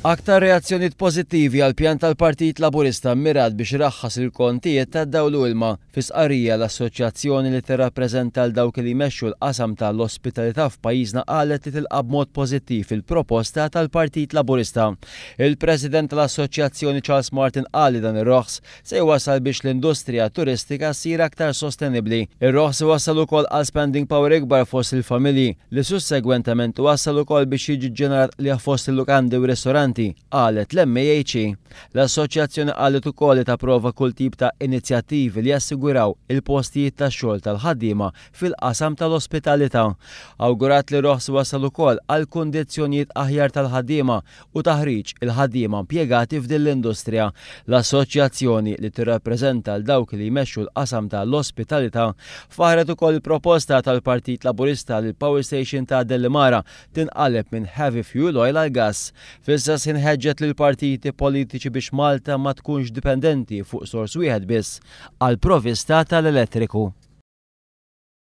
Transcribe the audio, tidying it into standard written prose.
Aktar reazzjonijiet pożittivi għal pjan tal-Partit Laburista mmirat biex iraħħas il-kontijiet tad-dawl u ilma fi sqarrija l-assoċjazzjoni li tirrappreżenta l dawk li jmexxu l-qasam tal-ospitalità f'pajjiżna qalet li tilqa' b'mod pożittiv il-proposta tal-Partit Laburista. Il-President tal-Assoċjazzjoni Charles Martin qal li dan ir-roħs se jwassal biex l-industrija turistika ssir aktar sostenibbli. Ir-roħs iwassal ukoll għal spending power ikbar fost il-familji li sussegwentement wassal ukoll biex jiġi ġenerat li fost il-lukandi u ristoranti qalet l-MAHE. L-assoċjazzjoni qalet ukoll li tapprova kull tip ta' inizjattivi li jassiguraw il-postijiet tax-xogħol tal-ħaddiema fil-qasam tal-ospitalità. Awgurat li roħs wasal ukoll għal kundizzjonijiet aħjar tal-ħaddiema u taħriġ il-ħaddiema impjegati f'din l-industrija. L-assoċjazzjoni li tirrappreżenta l dawk li jmexxu l-qasam tal-ospitalità faħret ukoll il-proposta tal-Partit Laburista li l-Power Station ta' Dellimara tinqaleb minn heavy fuel oil għal gass. F'issa inħeġġet lil partiti politiċi biex Malta ma tkunx dipendenti fuq sors wieħed biss għall provvista tal-elettriku.